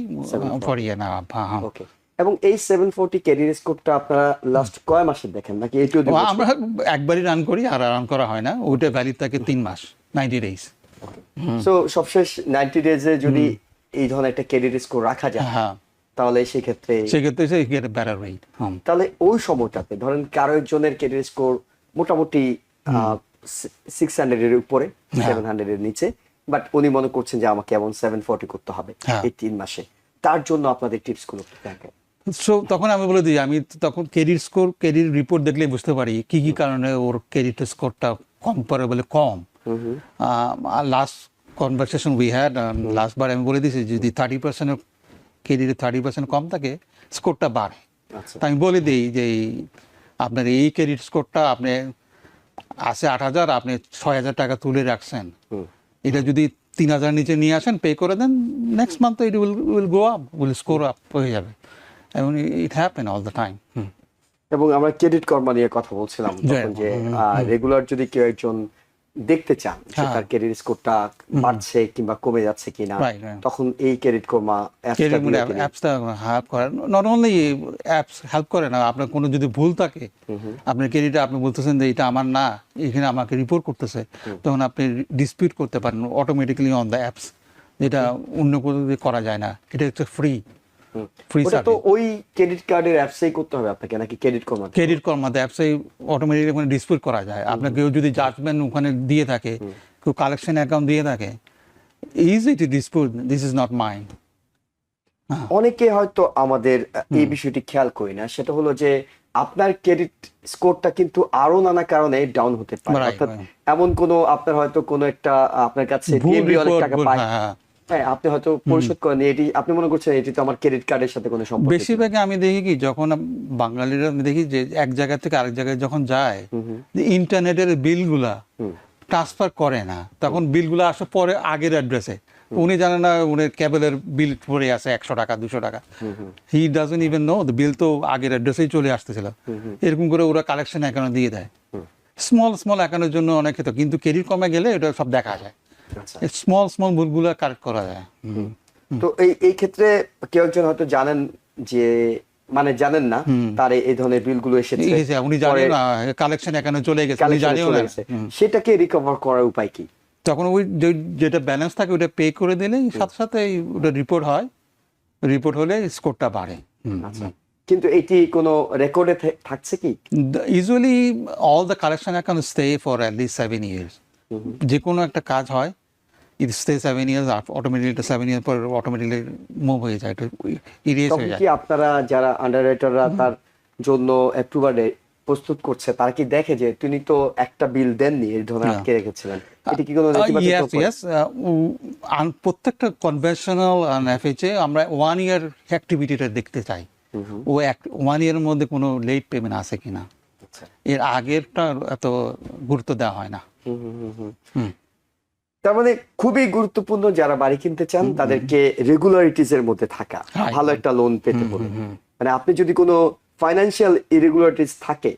এন্ড আপ। ওকে, এবং এই 740 ক্রেডিট স্কোরটা আপনারা লাস্ট কয় মাসে দেখেন, নাকি এটিও আমরা একবারই রান করি, আর রান করা হয় না, ওটা ভ্যালিড থাকে 3 মাস, 90 ডেজ। সো সবশেষ 90 ডেজে যদি এই ধরনের একটা ক্রেডিট স্কোর রাখা যায়, তাহলে সেক্ষেত্রে বেটার রেট। তাহলে ওই সময়টাতে ধরেন কারো একজনের ক্রেডিট স্কোর মোটামুটি 600 এর উপরে, 700 এর নিচে, বাট উনি মনে করছেন যে আমাকে এমন 740 করতে হবে এই 3 মাসে, তার জন্য আপনাদের টিপস গুলো কি থাকে? সো তখন আমি বলে দিই, আমি তখন ক্রেডিট স্কোর, ক্রেডিট রিপোর্ট দেখলে বুঝতে পারি কি কি কারণে ওর ক্রেডিট স্কোরটা কম্পারেবলি কম। Last conversation we had, last বার আমি বলে দিয়েছি যদি 30% ক্রেডিট 30% কম থাকে, স্কোরটা বাড়ে। তাই আমি বলে দিই যে আপনার এই ক্রেডিট স্কোরটা আপনি আছে 8,000, আপনি 6,000 টাকা তুলে রাখছেন, এটা যদি 3,000 নিচে নিয়ে আসেন, পে করে দেন, next month it will go up, will score up হয়ে যাবে। এবং it happen all the time. এবং আমরা ক্রেডিট কর্মা নিয়ে কথা বলছিলাম তখন, যে রেগুলার যদি কেউ একজন দেখতে চান যে তার ক্রেডিট স্কোরটা বাড়ছে কিংবা কমে যাচ্ছে কিনা, তখন এই ক্রেডিট কর্মা অ্যাপসটা হেল্প করে। নট অনলি অ্যাপস হেল্প করে না, আপনার কোনো যদি ভুল থাকে, আপনার ক্রেডিটে আপনি বলতেছেন যে এটা আমার না, এখানে আমাকে রিপোর্ট করতেছে, তখন আপনি ডিসপিউট করতে পারেন অটোমেটিক্যালি অন দ্য অ্যাপস, যেটা অন্য কোনো করা যায় না। এটা হচ্ছে ফ্রি ওটা তো ওই ক্রেডিট কার্ডের অ্যাপসেই করতে হবে আপনাকে, নাকি ক্রেডিট কর্মাতে অ্যাপসে অটোমেটিক্যালি ওখানে ডিসপিউট করা যায়। আপনাকে কেউ যদি জাজমেন্ট ওখানে দিয়ে থাকে, কেউ কালেকশন অ্যাকাউন্ট দিয়ে থাকে, easy to dispute, this is not mine. অনেকে হয়তো আমাদের এই বিষয়টি খেয়াল করি না, সেটা হলো যে আপনার ক্রেডিট স্কোরটা কিন্তু আরো নানা কারণে ডাউন হতে পারে। অর্থাৎ এমন কোনো আপনার হয়তো কোনো একটা আপনার কাছে অনেক টাকা পায়, হ্যাঁ, আপনি হয়তো পরিশোধ করেন, এটি আপনি মনে করছেন এটি তো আমার ক্রেডিট কার্ডের সাথে কোনো সম্পর্ক। বেশিরভাগ আমি দেখি কি, যখন বাঙালিরা আমি দেখি যে এক জায়গা থেকে আরেক জায়গায় যখন যায়, ইন্টারনেটের বিলগুলা ট্রান্সফার করে না, তখন বিলগুলো আসে পরে আগের অ্যাড্রেসে। উনি জানেন না উনি কেবলের বিল পড়ে আছে 100 টাকা 200 টাকা, হি ডাজন্ট ইভেন নো, বিল তো আগের অ্যাড্রেসেই চলে আসতেছিল। এরকম করে ওরা কালেকশন অ্যাকাউন্ট দিয়ে দেয়, স্মল অ্যাকাউন্টের জন্য অনেক ক্ষেত্রে। কিন্তু ক্রেডিট কমে গেলে এটা সব দেখা যায়, স্মল ভুলগুলো কারেক্ট করা যায়। তো এই ক্ষেত্রে কেউ একজন হয়তো জানেন যে, মানে জানেন না তার এই ধরনের বিলগুলো এসেছে, উনি জানেন না কালেকশন এখানে চলে গেছে, উনি জানেও না, সেটাকে রিকভার করার উপায় কি? তখন ওই যেটা ব্যালেন্স থাকে ওটা পে করে দিলে সাথে সাথে ওটা রিপোর্ট হয়, রিপোর্ট হলে স্কোরটা বাড়ে। আচ্ছা, কিন্তু এটি কোনো রেকর্ডে থাকছে কি? Usually all the collection account stay for at least 7 years. যে কোনো একটা কাজ হয়, ইট স্টে 7 ইয়ার্স, অটোমেটিক্যালি 7 ইয়ার পর অটোমেটিক্যালি মুভ হয়ে যায়, এটা ইরেজ হয়ে যায়। কি আপনারা যারা আন্ডাররাইটাররা তার জন্য অ্যাপ্রুভাল প্রস্তুত করছে, তারা কি দেখে যে তিনি তো একটা বিল দেননি, এই ধরনের আটকে রেখেছিলেন, এটা কি কোনো প্রত্যেকটা কনভেনশনাল এফএইচএ আমরা 1 ইয়ার অ্যাক্টিভিটিটা দেখতে চাই, ও 1 ইয়ারের মধ্যে কোনো লেট পেমেন্ট আছে কিনা, এর আগেরটা এত গুরুত্ব দেওয়া হয় না। তার মানে খুবই গুরুত্বপূর্ণ, যারা বাড়ি কিনতে চান তাদেরকে রেগুলারিটিস এর মধ্যে থাকা, ভালো একটা লোন পেতে হলে, মানে আপনি যদি কোনো ফাইনান্সিয়াল ইরেগুলারিটিস থাকে,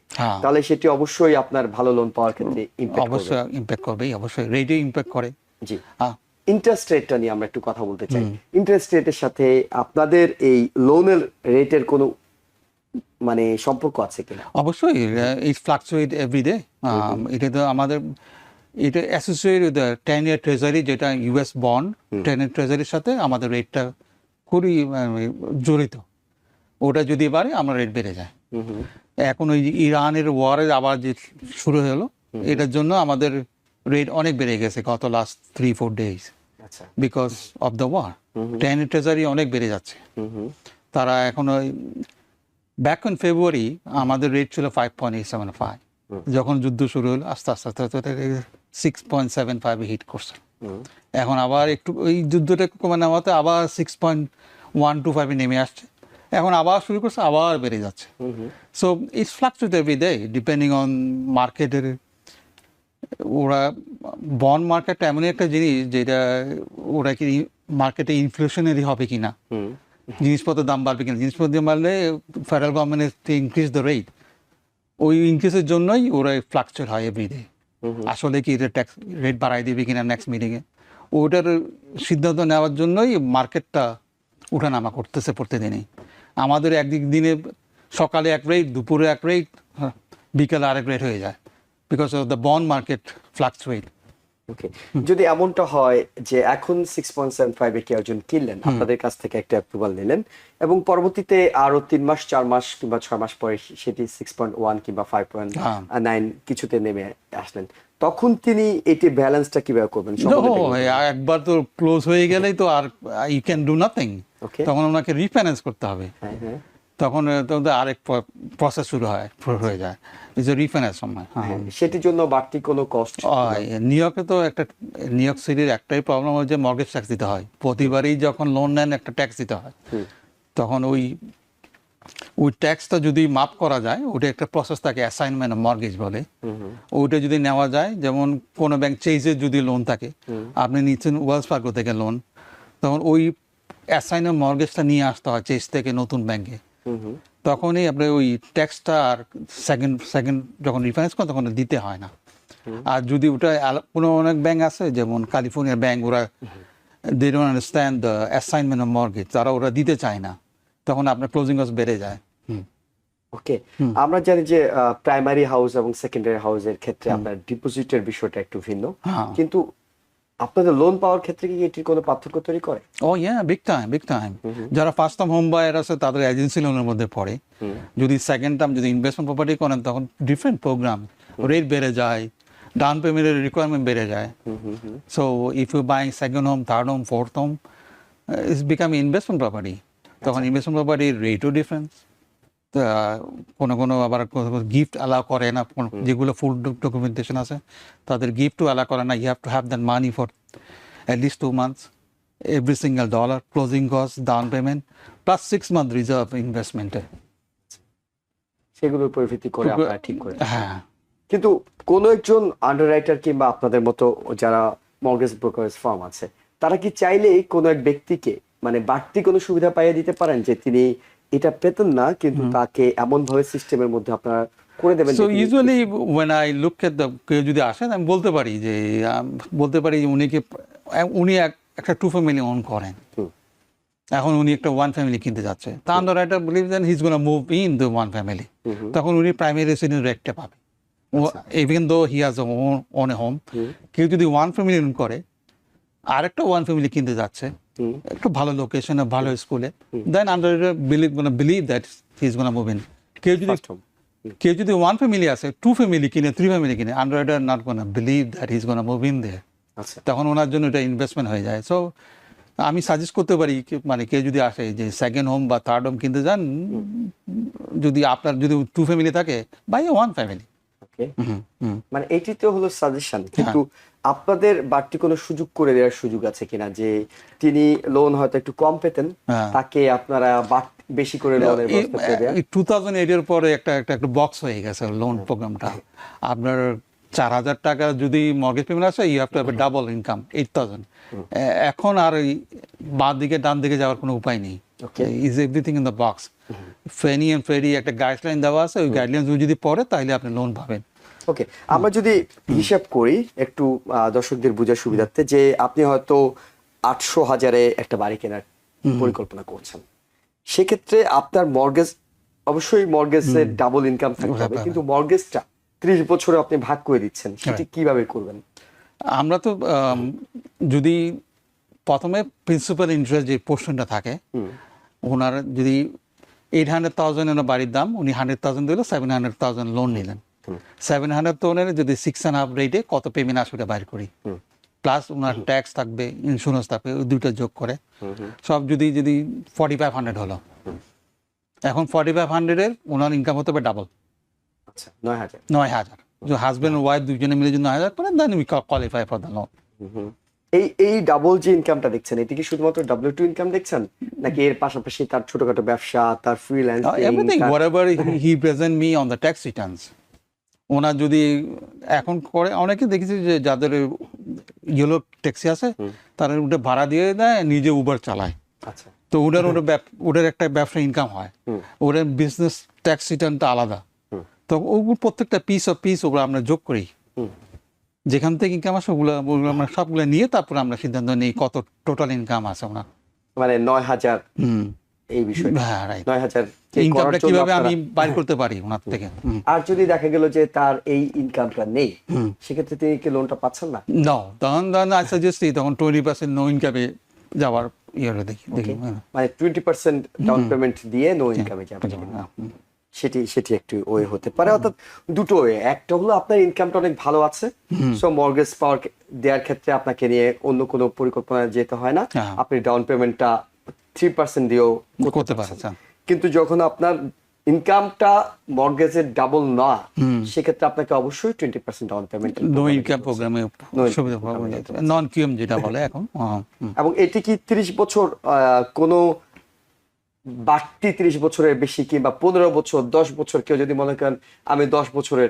তাহলে সেটি অবশ্যই আপনার ভালো লোন পাওয়ার ক্ষেত্রে অবশ্যই ইমপ্যাক্ট করবে, অবশ্যই রেটে ইমপ্যাক্ট করে। জি, ইন্টারেস্ট রেটটা নিয়ে আমরা একটু কথা বলতে চাই। ইন্টারেস্ট রেটের সাথে আপনাদের এই লোনের রেটের কোনো মানে সম্পর্ক আছে কিনা? অবশ্যই, ইট ফ্লাকচুয়েট এভরিডে। এটা তো আমাদের এটা অ্যাসোসিয়েটেড উইথ 10 ইয়ার ট্রেজারি, যেটা ইউএস বন্ড 10 ইয়ার ট্রেজারির সাথে আমাদের রেটটা খুবই জড়িত। ওটা যদি বাড়ে আমরা রেট বেড়ে যায়। এখন ওই ইরানের ওয়ারের আবার যে শুরু হলো, এটার জন্য আমাদের রেট অনেক বেড়ে গেছে গত last 3-4 days, because of the war. 10 year treasury অনেক বেড়ে যাচ্ছে। তারা এখন ওই ব্যাক ইন ফেব্রুয়ারি আমাদের রেট ছিল 5.875, যখন যুদ্ধ শুরু হলো আস্তে আস্তে আস্তে 6.75 হিট করছে। এখন আবার একটু ওই যুদ্ধটা কমে নেওয়াতে আবার 6.125 নেমে আসছে, এখন আবার শুরু করছে, আবার বেড়ে যাচ্ছে। So it's fluctuate every day depending on মার্কেটের। ওরা বন্ড মার্কেটটা এমনই একটা জিনিস যেটা ওরা কি মার্কেটে ইনফ্লেশনারি হবে কিনা, জিনিসপত্রের দাম বাড়বে কিনা, জিনিসপত্রের দাম বাড়লে federal government increase the rate, ওই ইনক্রিজের জন্যই ওরা ফ্লাকচুয়েট হয় এভরিডে। আসলে কি এটা ট্যাক্স রেট বাড়াই দেবে কিনা নেক্সট মিটিংয়ে, ওটার সিদ্ধান্ত নেওয়ার জন্যই মার্কেটটা উঠানামা করতেছে প্রতিদিনই। আমাদের একদিক দিনে সকালে এক রেট, দুপুরে এক রেট, বিকেলে আরেক রেট হয়ে যায়, because of the bond market fluctuate. Okay, যদি এমনটা হয় যে এখন 6.75 কেউ একজন কিনলেন, আপনাদের কাছ থেকে একটা অ্যাপ্রুভাল নিলেন, এবং পরবর্তীতে আরো 3 মাস 4 মাস কিংবা 6 মাস পরে সেটি 6.1 কিংবা 5.9 কিছুতে নেমে আসলেন, তখন তিনি এটি ব্যালেন্সটা কিভাবে করবেন? একবার তো ক্লোজ হয়ে গেলেই তো আর ইউ ক্যান ডু নাথিং, তখন ওনাকে রিফাইন্যান্স করতে হবে। তখন আরেক প্রসেস শুরু হয়ে যায়, ইজ এ রিফাইন্যান্স সময়। সেটির জন্য বাড়তি কোনো কস্ট? নিউ ইয়র্কে তো একটা, নিউ ইয়র্ক সিটির একটাই প্রবলেম হয় যে মর্গেজ ট্যাক্স দিতে হয় প্রতিবারই, যখন লোন নেন একটা ট্যাক্স দিতে হয়। তখন ওই ওই ট্যাক্সটা যদি মাপ করা যায়, ওটা একটা প্রসেস থাকে, অ্যাসাইনমেন্ট মর্গেজ বলে। ওইটা যদি নেওয়া যায়, যেমন কোনো ব্যাংক চেজের যদি লোন থাকে, আপনি নিচ্ছেন ওয়েলস ফার্গো থেকে লোন, তখন ওই অ্যাসাইনমেন্ট মর্গেজটা নিয়ে আসতে হয় চেজ থেকে নতুন ব্যাংকে। তখনই আপনি ওই ট্যাক্সটা আর সেকেন্ড যখন রিফাইন্যান্স করেন তখন দিতে হয় না। আর যদি ওটা কোনো অনেক ব্যাংক আছে, যেমন ক্যালিফোর্নিয়া ব্যাংক, ওরা they don't understand the assignment of mortgage, তারা ওরা দিতে চায় না, তখন আপনার ক্লোজিং কস্ট বেড়ে যায়। ওকে, আমরা জানি যে প্রাইমারি হাউস এবং সেকেন্ডারি হাউসের ক্ষেত্রে আপনার ডিপোজিটের বিষয়টা একটু ভিন্ন, কিন্তু আপনাদের লোন পাওয়ার ক্ষেত্রে কি এটির কোনো পার্থক্য তৈরি করে? ও ইয়া, বিগ টাইম। যারা ফার্স্ট টাইম হোম বায়ার আছে তাদের এজেন্সি লোনের মধ্যে পড়ে। যদি সেকেন্ড টাইম যদি ইনভেস্টমেন্ট প্রপার্টি করেন তখন ডিফারেন্ট প্রোগ্রাম, রেট বেড়ে যায়, ডাউন পেমেন্টের রিকোয়ারমেন্ট বেড়ে যায়। So if you buy second home, third home, fourth home, it's become investment property. তখন ইনভেস্টমেন্ট প্রপার্টির রেটও ডিফারেন্স। কোনো আবার গিফট অ্যালাউ করে না, যেগুলো ফুল ডকুমেন্টেশন আছে তাদের গিফটও অ্যালাউ করে না। You have to have that money for at least 2 months, every single dollar, closing costs, down payment, plus 6 month reserve investment. সেগুলোর উপর ভিত্তি করে আপনারা ঠিক করে। হ্যাঁ, কিন্তু কোন একজন আন্ডাররাইটার কিংবা আপনাদের মতো যারা মর্গেজ ব্রোকারেজ ফার্ম আছে, তারা কি চাইলেই কোনো এক ব্যক্তিকে মানে বাড়তি কোনো সুবিধা পাইয়ে দিতে পারেন যে তিনি এটা পেতেন না, কিন্তু তাকে এমন ভাবে সিস্টেমের মধ্যে আপনারা করে দেবেন? so usually when I look at the, কেউ যদি আসেন আমি বলতে পারি যে উনি একটা 2 ফ্যামিলি ওন করেন, এখন উনি একটা 1 ফ্যামিলি কিনতে যাচ্ছে, তা underwriter believe then he is gonna move in the 1 family, তখন উনি প্রাইমারি রেসিডেন্ট রেটটা পাবে even though he has own a home. কেউ যদি 1 ফ্যামিলি ওন করে আরেকটা 1 ফ্যামিলি কিনতে যাচ্ছে একটু ভালো লোকেশনে, ভালো স্কুলে, then underwriter believe that he is gonna move in. কেউ যদি 1 ফ্যামিলি আছে 2 ফ্যামিলি কিনে, 3 ফ্যামিলি কিনে, underwriter not gonna believe that he is gonna move in there. তখন ওনার জন্য এটা ইনভেস্টমেন্ট হয়ে যায়। সো আমি সাজেস্ট করতে পারি মানে কেউ যদি আসে যে সেকেন্ড হোম বা থার্ড হোম কিনতে যান, যদি আপনার যদি 2 ফ্যামিলি থাকে বাই 1 ফ্যামিলি। মানে এটি তো হলো সাজেশন, কিন্তু আপনাদের বাড়তি কোনো সুযোগ করে দেওয়ার সুযোগ আছে কিনা, যে তিনি লোন হয়তো একটু কম পেতেন, তাকে আপনারা বেশি করে লোনের ব্যবস্থা করে দেন? 2008 এর পরে একটা বক্স হয়ে গেছে লোন প্রোগ্রামটা। আপনার 4,000 টাকা যদি মর্গেজ পেমেন্ট আছে, you have to have double income 8,000। এখন আর ওই বাঁ দিকে ডান দিকে যাওয়ার কোনো উপায় নেই, is everything in the box. Fannie and Freddie একটা গাইডলাইন দেওয়া আছে, ওই গাইডলাইন যদি পড়ে তাহলে আপনি লোন পাবেন। ওকে, আমরা যদি হিসাব করি একটু দর্শকদের বোঝার সুবিধার্থে, যে আপনি হয়তো 800,000-এ একটা বাড়ি কেনার পরিকল্পনা করছেন, সেক্ষেত্রে আপনার মর্গেজ, অবশ্যই মর্গেজের ডাবল ইনকাম থাকতে হবে, কিন্তু মর্গেজটা 30 বছরে আপনি ভাগ করে দিচ্ছেন, সেটি কিভাবে করবেন? আমরা তো যদি প্রথমে প্রিন্সিপাল ইন্টারেস্ট যে পোর্শনটা থাকে, ওনার যদি 800,000 এর বাড়ির দাম, উনি 100,000 দিল, 700,000 লোন নিলেন। 700,000 যদি 6.5 রেটে কত পেমেন্ট আসবে বাইর করি, প্লাস ওনার ট্যাক্স থাকবে, ইন্স্যুরেন্স থাকবে, ওই দুইটা যোগ করে সব যদি 4,500 হলো, এখন 4,500-এর ওনার ইনকাম হতে হবে ডাবল, 9,000। হাজব্যান্ড ওয়াইফ দুজনে মিলে যদি 9,000 করেন, then we qualify for the loan. এই ডাবল যে ইনকামটা দেখছেন, এটি কি শুধুমাত্র W2 ইনকাম দেখছেন, নাকি এর পাশাপাশি তার ছোটখাটো ব্যবসা, তার freelancing, everything whatever he present me on the tax returns? ওনার যদি এখন করে, অনেকে দেখেছি যে যাদের ইয়েলো ট্যাক্সি আছে তারা ওটা ভাড়া দিয়ে দেয়, নিজে উবার চালায়, তো ওটার একটা ব্যবসা ইনকাম হয়, ওটার বিজনেস ট্যাক্স রিটার্নটা আলাদা। তো ওগুলো প্রত্যেকটা পিস ওগুলো আমরা যোগ করি, যেখান থেকে ইনকাম আসে ওগুলো আমরা সবগুলো নিয়ে তারপরে আমরা সিদ্ধান্ত নিই কত টোটাল ইনকাম আছে ওনার। মানে 9,000 এই বিষয়, হ্যাঁ রাইট, 9,000 ইনকামটা কিভাবে আমি বাইর করতে পারি ওনার থেকে। আর যদি দেখা গেল যে তার এই ইনকামটা নেই, সেক্ষেত্রে তিনি কি লোনটা পাচ্ছেন না? নো, তখন আই সাজেস্ট তখন 20% নো ইনকামে যাওয়ার ইয়েটা দেখি। মানে 20% ডাউন পেমেন্ট দিয়ে নো ইনকামে যাবে, সেটি একটু ওয়ে হতে পারে। অর্থাৎ দুটো ওয়ে, একটা হলো আপনার ইনকামটা অনেক ভালো আছে, সো মর্গেজ পাওয়ার দেওয়ার ক্ষেত্রে আপনাকে নিয়ে অন্য কোনো পরিকল্পনা যেতে হয় না, আপনি ডাউন পেমেন্টটা 3% দিয়েও করতে পারছেন। কিন্তু যখন আপনার ইনকামটা মর্গেজের ডাবল না, সেক্ষেত্রে আপনাকে অবশ্যই 20% ডাউন পেমেন্ট, নো ইনকাম প্রোগ্রামে সুবিধা পাওয়া যায়, নন কিউএম যেটা বলে এখন। এবং এটি কি 30 বছর কোনো বাড়তি 30 বছরের বেশি কিংবা 15 বছর 10 বছর কেউ যদি মনে করেন আমি 10 বছরের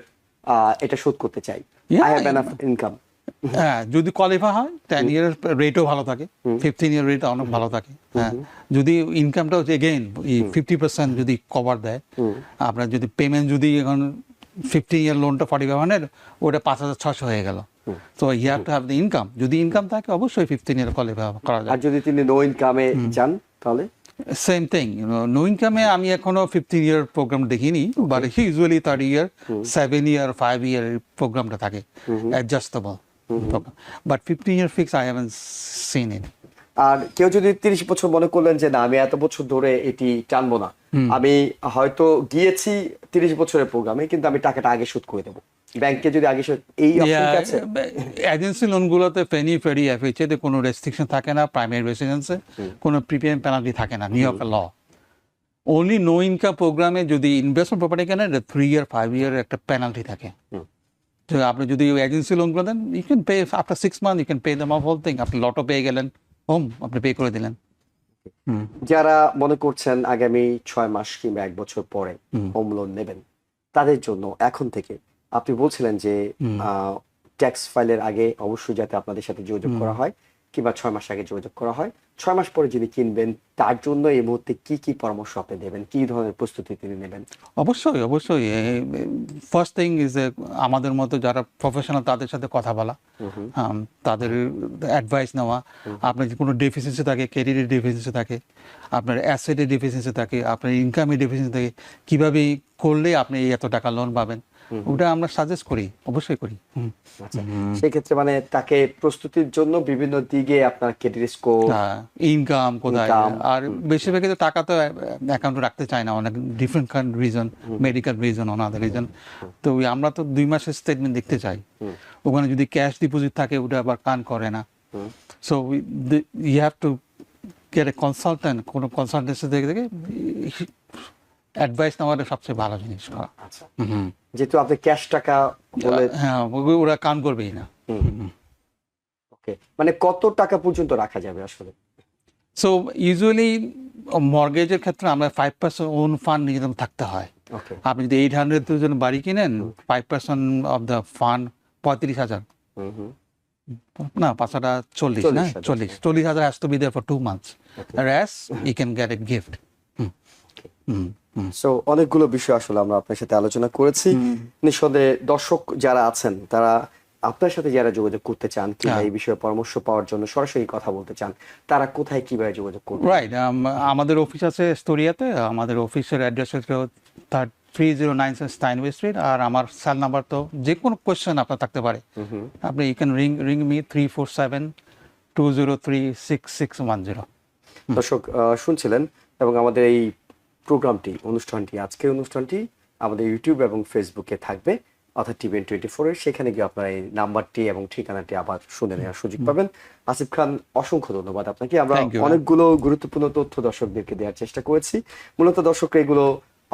এটা শোধ করতে চাই, আই হ্যাভ এনাফ ইনকাম। হ্যাঁ, যদি কোয়ালিফাই হয় 10 ইয়ার রেটও ভালো থাকে, 15 ইয়ার রেট অনেক ভালো থাকে। হ্যাঁ, যদি ইনকামটা হচ্ছে এগেইন 50% যদি কভার দেয়, আপনার যদি পেমেন্ট যদি এখন 15 ইয়ার লোনটা 4500, ওটা 5600 হয়ে গেল। তো you have to have the income. যদি ইনকাম থাকে অবশ্যই 15 ইয়ার কোয়ালিফাই করা যায়। আর যদি তিনি নো ইনকামে যান তাহলে সেম থিং, নো ইনকামে আমি এখনো 15 ইয়ার প্রোগ্রাম দেখিনি, but usually 30 year 7 year 5 year প্রোগ্রামটা থাকে, adjustable programme, but 15 year fix I haven't seen it. আর কেউ যদি 30 বছর মনে করলেন যে না আমি এত বছর ধরে এটি টানবো না, আমি হয়তো গিয়েছি 30 বছরের প্রোগ্রামে কিন্তু আমি টাকাটা আগে শোধ করে দেবো, ব্যাংকে যদি আগে এই অপশন আছে? এজেন্সি লোনগুলোতে ফেনি ফেডি এফএইচএ তে কোনো রেস্ট্রিকশন থাকে না, প্রাইমারি রেসিডেন্সে কোনো প্রিপেমেন্ট পেনাল্টি থাকে না, নিউ ইয়র্কের ল। অনলি নো ইনকাম প্রোগ্রামে যদি ইনভেস্টমেন্ট প্রপার্টি কেনেন 3 ইয়ার 5 ইয়ার একটা পেনাল্টি থাকে। তো আপনি যদি এজেন্সি লোনগুলো দেন, you can pay after 6 month, you can pay the whole thing. আপনি লটও পেয়ে গেলেন, হোম আপনি পে করে দিলেন। যারা মনে করছেন আগামী 6 মাস কিংবা 1 বছর পরে হোম লোন নেবেন, তাদের জন্য এখন থেকে আপনি বলছিলেন যে ট্যাক্স ফাইলের আগে অবশ্যই যাতে আপনাদের সাথে যোগাযোগ করা হয় কিংবা 6 মাস আগে যোগাযোগ করা হয়, 6 মাস পরে যিনি কিনবেন তার জন্য এই মুহূর্তে কি কি পরামর্শ আপনি দেবেন, কি ধরনের প্রস্তুতি তিনি নেবেন? অবশ্যই অবশ্যই ফার্স্ট থিং ইজ আমাদের মতো যারা প্রফেশনাল তাদের সাথে কথা বলা, তাদের অ্যাডভাইস নেওয়া। আপনার যদি কোনো ডেফিসিয়েন্সি থাকে, ক্যারিয়ারের ডেফিসিয়েন্সি থাকে, আপনার অ্যাসেটের ডেফিসিয়েন্সি থাকে, আপনার ইনকামের ডেফিসিয়েন্সি থাকে, কিভাবে করলে আপনি এত টাকা লোন পাবেন, ওটা আমরা সাজেস্ট করি, অবশ্যই করি। আচ্ছা, সেক্ষেত্রে মানে তাকে প্রস্তুতির জন্য বিভিন্ন দিকে আপনার ক্রেডিট স্কোর, ইনকাম কোথায়, আর বেশিরভাগই তো টাকা তো অ্যাকাউন্টে রাখতে চায় না, অনেক different reason, medical reason, অনাদার reason. তো আমরা তো 2 মাসের স্টেটমেন্ট দেখতে চাই। ওখানে যদি ক্যাশ ডিপোজিট থাকে ওটা আবার কান করে না। So you have to get a consultant, কোনো কনসালটেন্সি থেকে অ্যাডভাইস নেওয়াটা সবচেয়ে ভালো জিনিস। আচ্ছা, যেহেতু আপনি ক্যাশ টাকা বলে, হ্যাঁ ওরা কান করবেই না। ওকে, মানে কত টাকা পর্যন্ত রাখা যাবে আসলে? সো ইউজুয়ালি মর্গেজের ক্ষেত্রে আমরা 5% ওন ফান্ড নিজেদের থাকতে হয়। আপনি যদি 800 জন বাড়ি কিনেন, 5% অফ দ্য ফান্ড 35,000, না 5টা 40, না 40,000 has to be there for 2 months, rest you can get a gift. So অনেকগুলো বিষয় আসলে আমরা আপনার সাথে আলোচনা করেছি। নিঃসন্দেহে দর্শক যারা আছেন তারা আপনার সাথে যারা যোগাযোগ করতে চান কিংবা এই বিষয়ে পরামর্শ পাওয়ার জন্য সরাসরি কথা বলতে চান, তারা কোথায় কিভাবে যোগাযোগ করবে? রাইট, আমাদের অফিস আছে স্টোরিয়াতে, আমাদের অফিসের অ্যাড্রেস হচ্ছে 3097 স্টাইনওয়ে স্ট্রিট। আর আমার সেল নাম্বার তো যে কোনো কোয়েশ্চেন আপনার থাকতে পারে, আপনি ইউ ক্যান রিং মি 347-203-6610। দর্শক শুনছিলেন, এবং আমাদের এই অনুষ্ঠানটি আজকের অনুষ্ঠানটি আমাদের ইউটিউব এবং ফেসবুকে থাকবে, অর্থাৎ TVN24 এর। সেখানে গিয়ে আপনারা এই নাম্বারটি এবং ঠিকানাটি আবার শুনে নেওয়ার সুযোগ পাবেন। আসিফ খান, অসংখ্য ধন্যবাদ আপনাকে। আমরা অনেকগুলো গুরুত্বপূর্ণ তথ্য দর্শকদেরকে দেওয়ার চেষ্টা করেছি। মূলত দর্শকরা এগুলো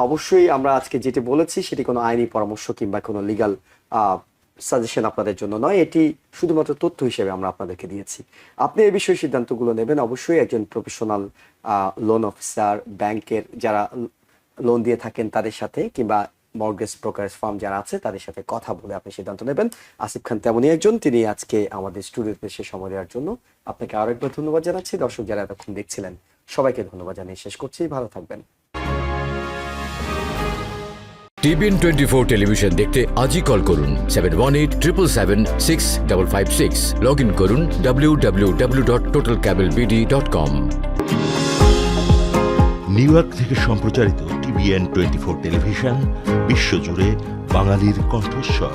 অবশ্যই আমরা আজকে যেটি বলেছি সেটি কোনো আইনি পরামর্শ কিংবা কোনো লিগাল সাজেশন আপনাদের জন্য নয়, এটি শুধুমাত্র তথ্য হিসেবে আমরা আপনাদেরকে দিয়েছি। আপনি এই বিষয়ে সিদ্ধান্তগুলো নেবেন অবশ্যই একজন প্রফেশনাল লোন অফিসার, ব্যাংকের যারা লোন দিয়ে থাকেন তাদের সাথে, কিংবা মর্গেজ ব্রোকারেজ ফার্ম যারা আছে তাদের সাথে কথা বলে আপনি সিদ্ধান্ত নেবেন। আসিফ খান তেমনই একজন, তিনি আজকে আমাদের স্টুডিওতে এসে সময় দেওয়ার জন্য আপনাকে আরেকবার ধন্যবাদ জানাচ্ছি। দর্শক যারা এতক্ষণ দেখছিলেন সবাইকে ধন্যবাদ জানিয়ে শেষ করছি। ভালো থাকবেন। TVN24 টেলিভিশন দেখতে আজই কল করুন 7187776556। লগ ইন করুন www.totalcablebd.com। নিউ ইয়র্ক থেকে সম্প্রচারিত TVN24 টেলিভিশন বিশ্বজুড়ে বাঙালির কণ্ঠস্বর।